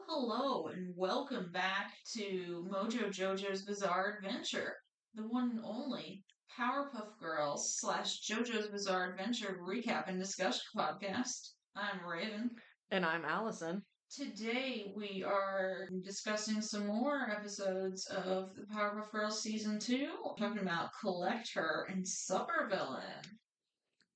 Hello, and welcome back to MoJo JoJo's Bizarre Adventure, the one and only Powerpuff Girls slash JoJo's Bizarre Adventure recap and discussion podcast. I'm Raven. And I'm Alison. Today we are discussing some more episodes of the Powerpuff Girls Season 2, talking about Collect Her and Supper Villain.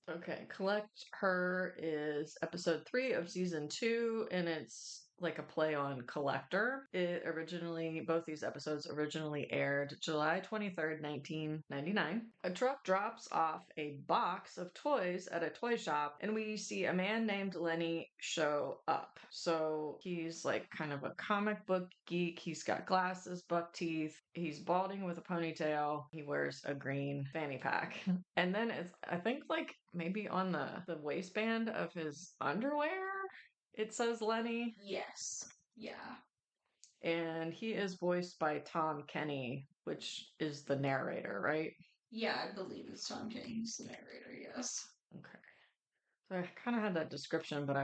Okay, Collect Her is episode 3 of season 2, and it's like a play on Collector. Both these episodes originally aired July 23rd, 1999. A truck drops off a box of toys at a toy shop, and we see a man named Lenny show up. So he's like kind of a comic book geek. He's got glasses, buck teeth. He's balding with a ponytail. He wears a green fanny pack. And then I think like maybe on the waistband of his underwear, it says Lenny. Yes. Yeah. And he is voiced by Tom Kenny, which is the narrator, right? Yeah, I believe it's Tom Kenny's the narrator, yes. Okay. So I kind of had that description, but I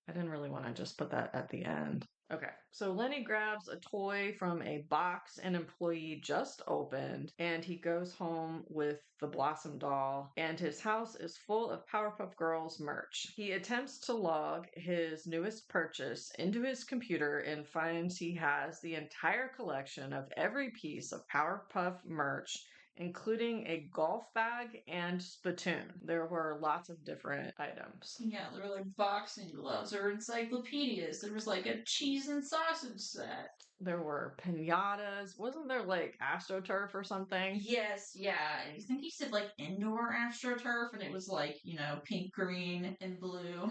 didn't really want to just put that at the end. Okay, so Lenny grabs a toy from a box an employee just opened, and he goes home with the Blossom doll, and his house is full of Powerpuff Girls merch. He attempts to log his newest purchase into his computer and finds he has the entire collection of every piece of Powerpuff merch, including a golf bag and spittoon. There were lots of different items. Yeah, there were like boxing gloves or encyclopedias. There was like a cheese and sausage set. There were pinatas. Wasn't there like AstroTurf or something? Yes, yeah. I think he said like indoor astroturf, and it was like, pink, green, and blue.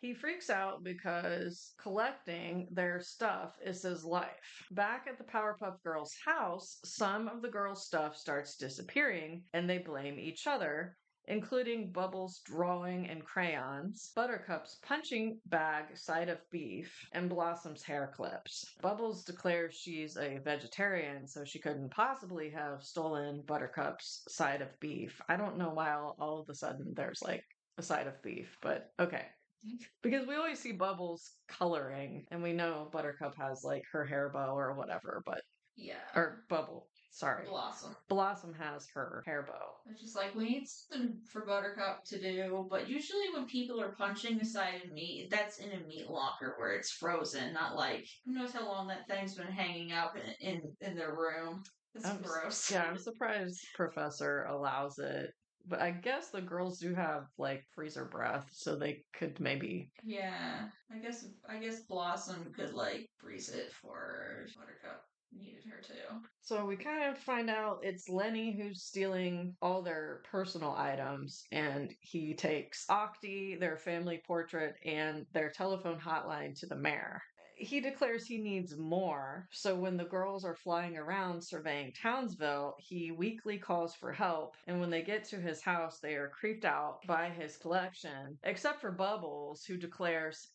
He freaks out because collecting their stuff is his life. Back at the Powerpuff Girls' house, some of the girls' stuff starts disappearing, and they blame each other, including Bubbles' drawing and crayons, Buttercup's punching bag side of beef, and Blossom's hair clips. Bubbles declares she's a vegetarian, so she couldn't possibly have stolen Buttercup's side of beef. I don't know why all of a sudden there's like a side of beef, but okay. Because we always see Bubbles coloring, and we know Buttercup has like her hair bow or whatever, but Yeah. or Bubble, sorry. Blossom. Blossom has her hair bow. It's just like we need something for Buttercup to do, but usually when people are punching a side of meat, that's in a meat locker where it's frozen, not like who knows how long that thing's been hanging out in their room. It's gross. Yeah, I'm surprised Professor allows it. But I guess the girls do have like freezer breath, so they could maybe. Yeah, I guess Blossom could like freeze it for Buttercup needed her to. So we kind of find out it's Lenny who's stealing all their personal items, and he takes Octi, their family portrait, and their telephone hotline to the mayor. He declares he needs more, so when the girls are flying around surveying Townsville, he weakly calls for help, and when they get to his house, they are creeped out by his collection, except for Bubbles, who declares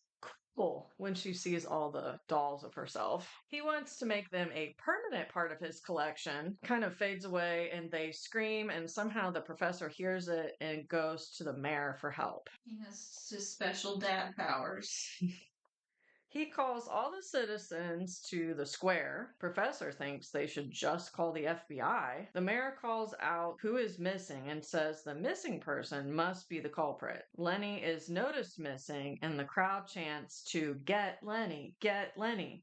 cool when she sees all the dolls of herself. He wants to make them a permanent part of his collection, kind of fades away, and they scream, and somehow the professor hears it and goes to the mayor for help. He has his special dad powers. He calls all the citizens to the square. Professor thinks they should just call the FBI. The mayor calls out who is missing and says the missing person must be the culprit. Lenny is noticed missing, and the crowd chants to get Lenny,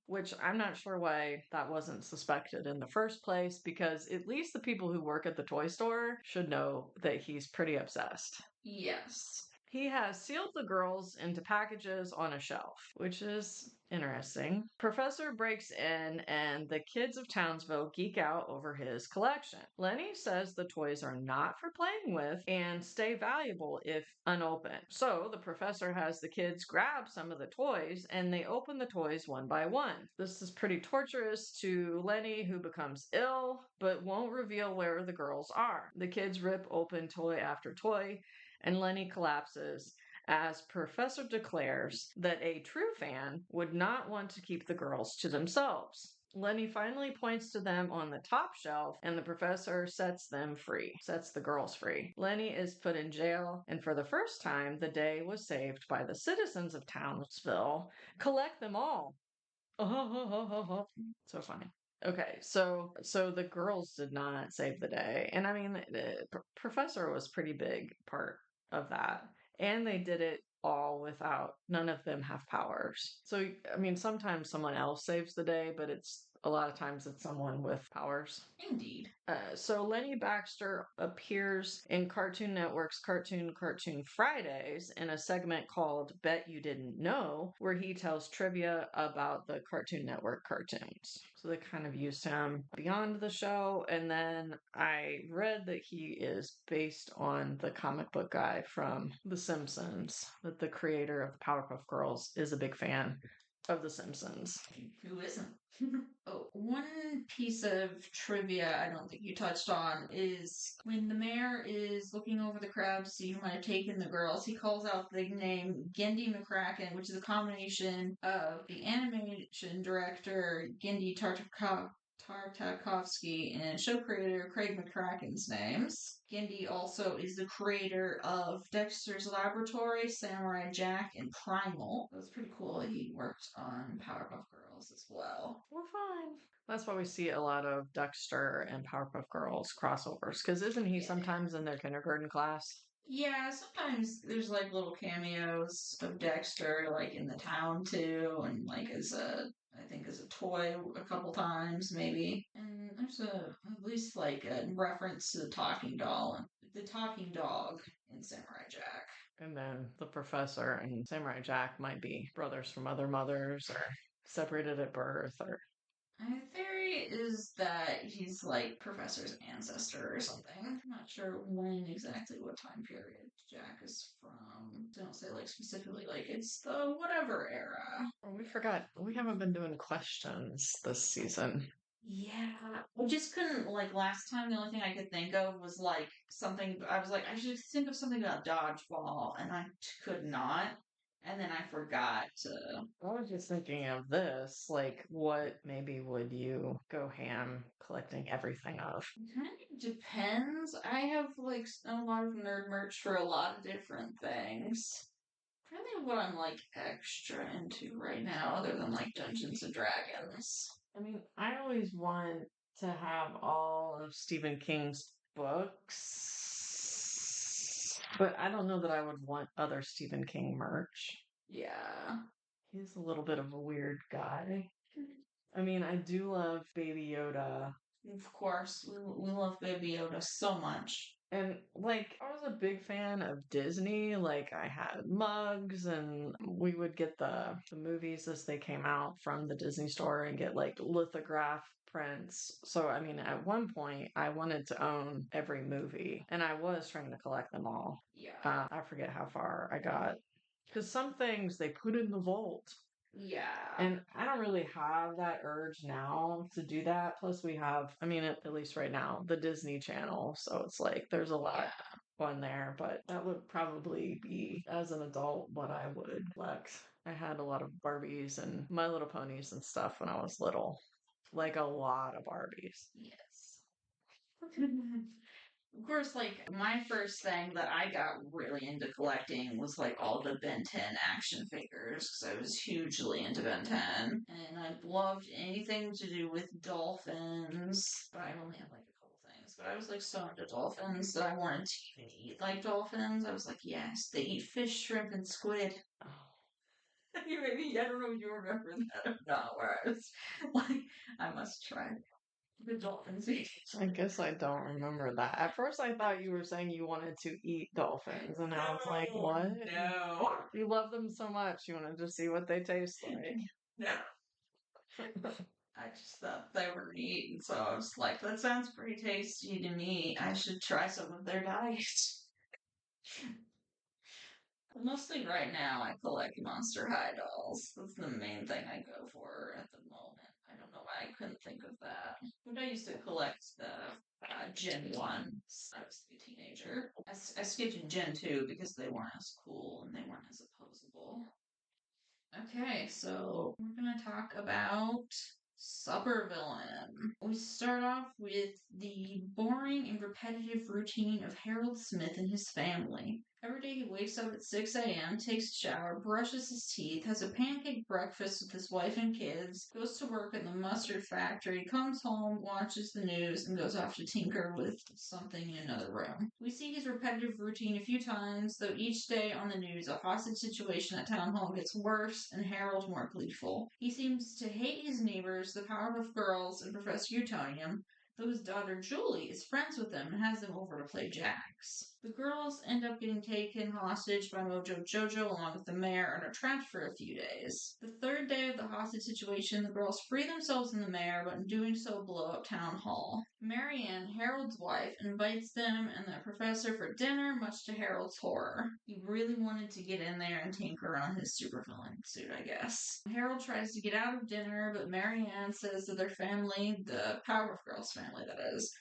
which I'm not sure why that wasn't suspected in the first place, because at least the people who work at the toy store should know that he's pretty obsessed. Yes. He has sealed the girls into packages on a shelf, which is interesting. Professor breaks in, and the kids of Townsville geek out over his collection. Lenny says the toys are not for playing with and stay valuable if unopened. So the professor has the kids grab some of the toys, and they open the toys one by one. This is pretty torturous to Lenny, who becomes ill, but won't reveal where the girls are. The kids rip open toy after toy, and Lenny collapses as Professor declares that a true fan would not want to keep the girls to themselves. Lenny finally points to them on the top shelf, and the professor sets the girls free. Lenny is put in jail, and for the first time, the day was saved by the citizens of Townsville. Collect them all. So funny. Okay, so the girls did not save the day, and I mean, the professor was pretty big part of that, and they did it all without none of them have powers. So I mean, sometimes someone else saves the day, but it's a lot of times it's someone with powers. Indeed. So Lenny Baxter appears in Cartoon Network's Cartoon Fridays in a segment called Bet You Didn't Know, where he tells trivia about the Cartoon Network cartoons. So they kind of used him beyond the show. And then I read that he is based on the comic book guy from The Simpsons, that the creator of the Powerpuff Girls is a big fan of The Simpsons. Who isn't? Oh, one piece of trivia I don't think you touched on is when the mayor is looking over the crowd to see who might have taken the girls, he calls out the name Gendy McCracken, which is a combination of the animation director Gendy Tartakovsky and show creator Craig McCracken's names. Gendy also is the creator of Dexter's Laboratory, Samurai Jack, and Primal. It was pretty cool. He worked on Powerpuff Girls as well. We're fine. That's why we see a lot of Dexter and Powerpuff Girls crossovers. Because isn't he sometimes in their kindergarten class? Yeah, sometimes there's like little cameos of Dexter, like in the town too, and like I think as a toy a couple times maybe. And there's at least like a reference to the talking dog in Samurai Jack. And then the professor and Samurai Jack might be brothers from other mothers or separated at birth or. My theory is that he's like Professor's ancestor or something. I'm not sure when exactly what time period Jack is from. They don't say like specifically like it's the whatever era. Oh, we forgot. We haven't been doing questions this season. Yeah, I just couldn't like last time. The only thing I could think of was like something. I was like, I should think of something about dodgeball, and I could not. And then I forgot to. I was just thinking of this. Like, what maybe would you go ham collecting everything of? Kind of depends. I have like a lot of nerd merch for a lot of different things. I think what I'm like extra into right now, other than like Dungeons and Dragons. I mean, I always want to have all of Stephen King's books, but I don't know that I would want other Stephen King merch. Yeah. He's a little bit of a weird guy. I mean, I do love Baby Yoda. Of course, we love Baby Yoda so much. And like, I was a big fan of Disney. Like, I had mugs, and we would get the movies as they came out from the Disney store and get like lithograph prints. So, I mean, at one point, I wanted to own every movie, and I was trying to collect them all. Yeah. I forget how far I got. Because some things they put in the vault. Yeah. And I don't really have that urge now to do that. Plus, we have, I mean, at least right now, the Disney Channel. So it's like there's a lot on there, but that would probably be, as an adult, what I would collect. I had a lot of Barbies and My Little Ponies and stuff when I was little. Like a lot of Barbies. Yes. Of course, like my first thing that I got really into collecting was like all the Ben 10 action figures because I was hugely into Ben 10 and I loved anything to do with dolphins. But I only had like a couple things. But I was like so into dolphins that I wanted to even eat like dolphins. I was like, yes, they eat fish, shrimp, and squid. Maybe I don't know if you remember that or not. Where I was like, I must try the dolphins. I guess I don't remember that. At first, I thought you were saying you wanted to eat dolphins, and I was like, what? No. You love them so much, you wanted to see what they taste like. No. I just thought they were neat, and so I was like, that sounds pretty tasty to me. I should try some of their diet. Mostly right now, I collect Monster High dolls. That's the main thing I go for at the moment. I don't know why I couldn't think of that. But I used to collect the Gen 1. I was a teenager. I skipped Gen 2 because they weren't as cool and they weren't as opposable. Okay, so we're going to talk about Supervillain. We start off with the boring and repetitive routine of Harold Smith and his family. Every day he wakes up at 6 a.m., takes a shower, brushes his teeth, has a pancake breakfast with his wife and kids, goes to work in the mustard factory, comes home, watches the news, and goes off to tinker with something in another room. We see his repetitive routine a few times, though each day on the news a hostage situation at town hall gets worse and Harold more gleeful. He seems to hate his neighbors, the Powerpuff Girls, and Professor Utonium, though his daughter Julie is friends with them and has them over to play jacks. The girls end up getting taken hostage by MoJo JoJo along with the mayor and are trapped for a few days. The third day of the hostage situation, the girls free themselves and the mayor, but in doing so blow up town hall. Marianne, Harold's wife, invites them and the professor for dinner, much to Harold's horror. He really wanted to get in there and tinker on his supervillain suit, I guess. Harold tries to get out of dinner, but Marianne says that their family, the Powerpuff Girls family that is,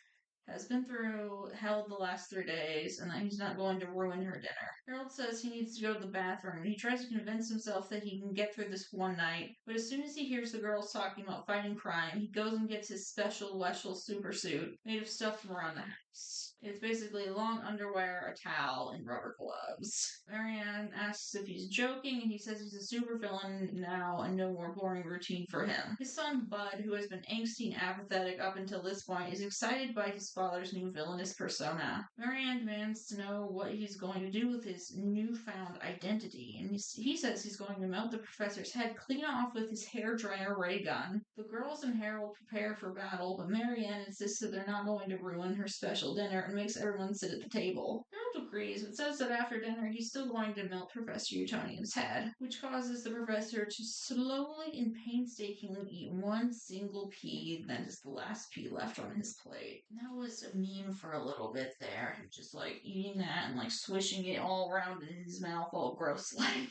has been through hell the last 3 days and that he's not going to ruin her dinner. Harold says he needs to go to the bathroom. He tries to convince himself that he can get through this one night, but as soon as he hears the girls talking about fighting crime, he goes and gets his special Weshel super suit made of stuff from around the house. It's basically long underwear, a towel, and rubber gloves. Marianne asks if he's joking, and he says he's a supervillain now and no more boring routine for him. His son Bud, who has been angsty and apathetic up until this point, is excited by his father's new villainous persona. Marianne demands to know what he's going to do with his newfound identity, and he says he's going to melt the professor's head clean off with his hairdryer ray gun. The girls and Harold prepare for battle, but Marianne insists that they're not going to ruin her special dinner and makes everyone sit at the table. Harold agrees, but says that after dinner he's still going to melt Professor Utonium's head, which causes the professor to slowly and painstakingly eat one single pea that is the last pea left on his plate. That was a meme for a little bit there, just like eating that and like swishing it all around in his mouth all gross like.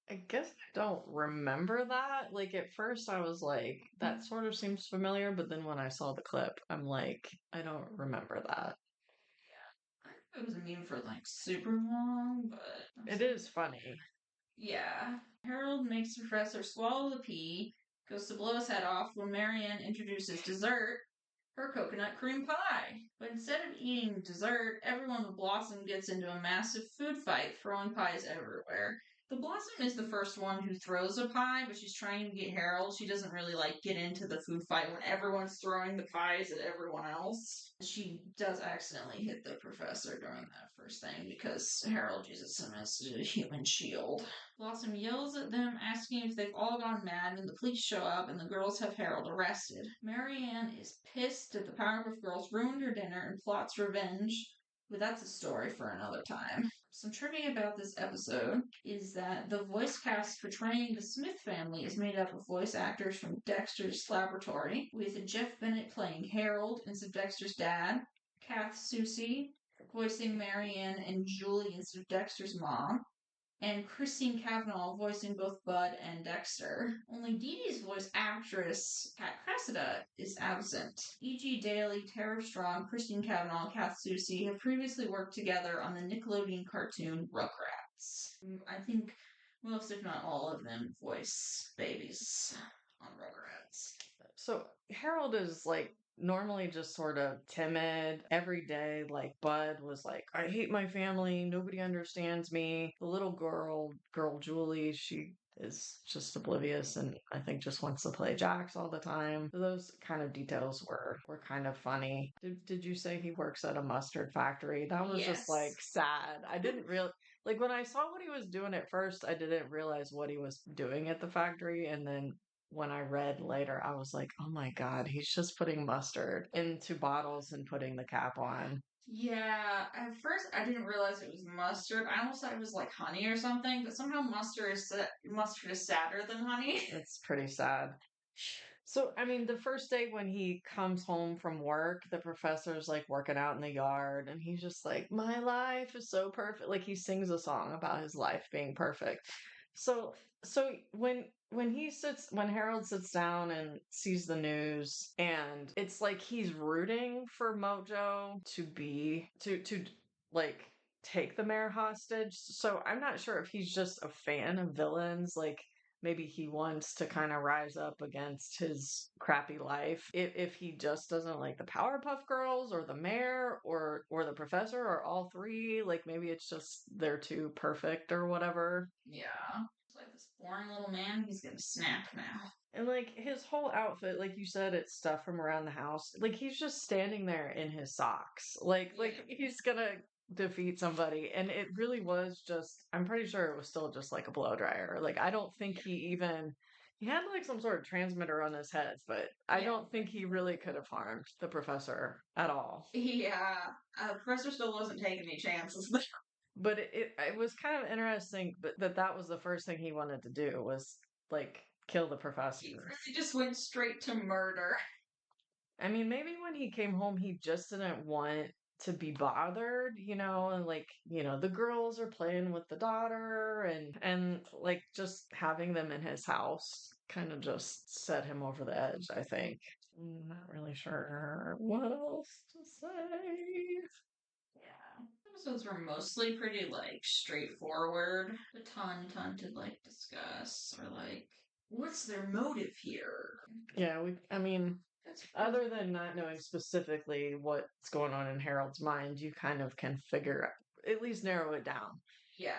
I guess I don't remember that. Like, at first I was like, that sort of seems familiar, but then when I saw the clip, I'm like, I don't remember that. Yeah. It was a meme for like super long, but It is funny. yeah. Harold makes the professor swallow the pea, goes to blow his head off when Marianne introduces dessert, her coconut cream pie. But instead of eating dessert, everyone with Blossom gets into a massive food fight, throwing pies everywhere. The Blossom is the first one who throws a pie, but she's trying to get Harold. She doesn't really like get into the food fight when everyone's throwing the pies at everyone else. She does accidentally hit the professor during that first thing because Harold uses him as a human shield. Blossom yells at them, asking if they've all gone mad, and the police show up and the girls have Harold arrested. Marianne is pissed that the Powerpuff Girls ruined her dinner and plots revenge, but that's a story for another time. Some trivia about this episode is that the voice cast portraying the Smith family is made up of voice actors from Dexter's Laboratory, with Jeff Bennett playing Harold instead of Dexter's dad, Kath Soucie voicing Marianne and Julie instead of Dexter's mom, and Christine Cavanaugh voicing both Bud and Dexter. Only Dee Dee's voice actress, Kat Cressida, is absent. E.G. Daily, Tara Strong, Christine Cavanaugh, and Kath Soucie have previously worked together on the Nickelodeon cartoon Rugrats. I think most, if not all of them, voice babies on Rugrats. So Harold is like normally just sort of timid every day. Like Bud was like, I hate my family. Nobody understands me. The little girl Julie, she is just oblivious and I think just wants to play jacks all the time. So those kind of details were kind of funny. Did you say he works at a mustard factory? That was just like sad. I didn't really like when I saw what he was doing at first, I didn't realize what he was doing at the factory, and then when I read later, I was like, oh my God, he's just putting mustard into bottles and putting the cap on. Yeah, at first I didn't realize it was mustard. I almost thought it was like honey or something, but somehow mustard is sadder than honey. It's pretty sad. So, I mean, the first day when he comes home from work, the professor's like working out in the yard, and he's just like, my life is so perfect. Like he sings a song about his life being perfect. So, so when Harold sits down and sees the news, and it's like he's rooting for MoJo to like take the mayor hostage. So I'm not sure if he's just a fan of villains, like maybe he wants to kind of rise up against his crappy life. If he just doesn't like the Powerpuff Girls or the mayor or the professor or all three, like maybe it's just they're too perfect or whatever. Yeah. It's like this boring little man, he's gonna snap now. And like his whole outfit, like you said, it's stuff from around the house. Like he's just standing there in his socks. Like he's gonna defeat somebody. And it really was just I'm pretty sure it was still just like a blow dryer. Like I don't think he had like some sort of transmitter on his head, but I don't think he really could have harmed the professor at all. Yeah. Professor still wasn't taking any chances. But it was kind of interesting that was the first thing he wanted to do was like kill the professor. He really just went straight to murder. I mean, maybe when he came home, he just didn't want to be bothered, and like, the girls are playing with the daughter and like just having them in his house kind of just set him over the edge, I think. I'm not really sure what else to say. Yeah. Episodes were mostly pretty like straightforward. A ton to like discuss or like what's their motive here? Yeah, I mean, other than not knowing specifically what's going on in Harold's mind, you kind of can at least narrow it down. Yeah.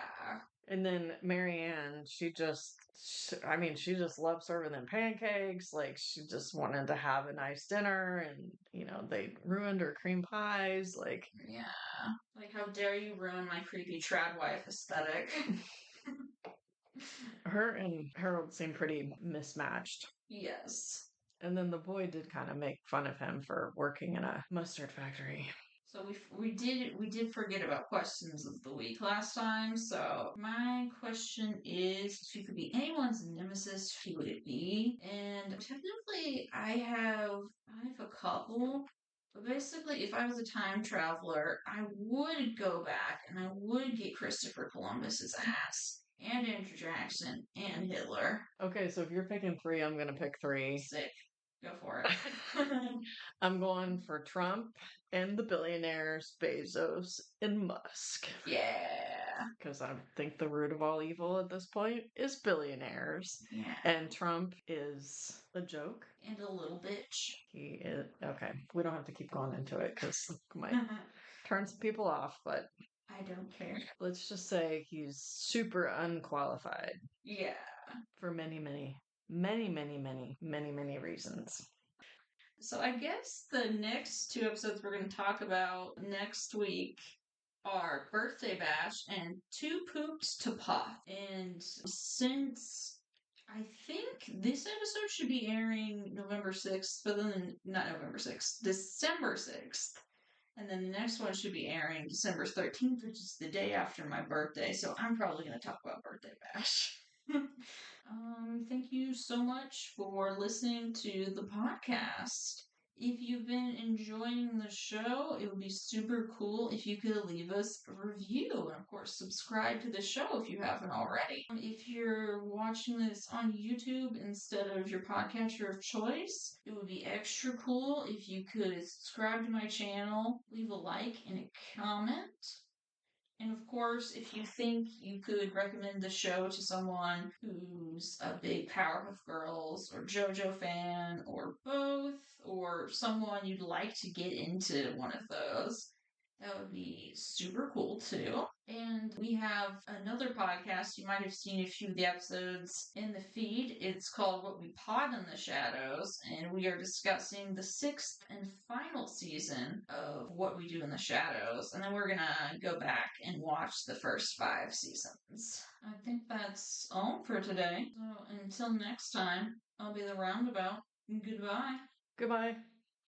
And then Marianne, I mean, she just loved serving them pancakes. Like, she just wanted to have a nice dinner, and, they ruined her cream pies. Like, Yeah. Like, how dare you ruin my creepy trad wife aesthetic? her and Harold seemed pretty mismatched. Yes. And then the boy did kind of make fun of him for working in a mustard factory. So we did forget about questions of the week last time. So my question is, if you could be anyone's nemesis, who would it be? And technically, I have a couple. But basically, if I was a time traveler, I would go back and I would get Christopher Columbus's ass and Andrew Jackson and Hitler. Okay, so if you're picking three, I'm going to pick three. Sick. Go for it. I'm going for Trump and the billionaires, Bezos and Musk. Yeah. Because I think the root of all evil at this point is billionaires. Yeah. And Trump is a joke. And a little bitch. He is. Okay, we don't have to keep going into it because it might turn some people off, but I don't care. let's just say he's super unqualified. Yeah. For many, many, many, many, many, many, many reasons. So I guess the next two episodes we're going to talk about next week are Birthday Bash and Two Poops to Pop. And since I think this episode should be airing November 6th, but then not November 6th, December 6th. And then the next one should be airing December 13th, which is the day after my birthday. So I'm probably going to talk about Birthday Bash. Thank you so much for listening to the podcast. If you've been enjoying the show, it would be super cool if you could leave us a review and, of course, subscribe to the show if you haven't already. If you're watching this on YouTube instead of your podcatcher of choice, it would be extra cool if you could subscribe to my channel, leave a like and a comment. And of course, if you think you could recommend the show to someone who's a big Powerpuff Girls or JoJo fan or both, or someone you'd like to get into one of those, that would be super cool too. And we have another podcast. You might have seen a few of the episodes in the feed. It's called What We Pod in the Shadows, and we are discussing the 6th and final season of What We Do in the Shadows. And then we're gonna go back and watch the first 5 seasons. I think that's all for today. So until next time, I'll be the roundabout. Goodbye. Goodbye.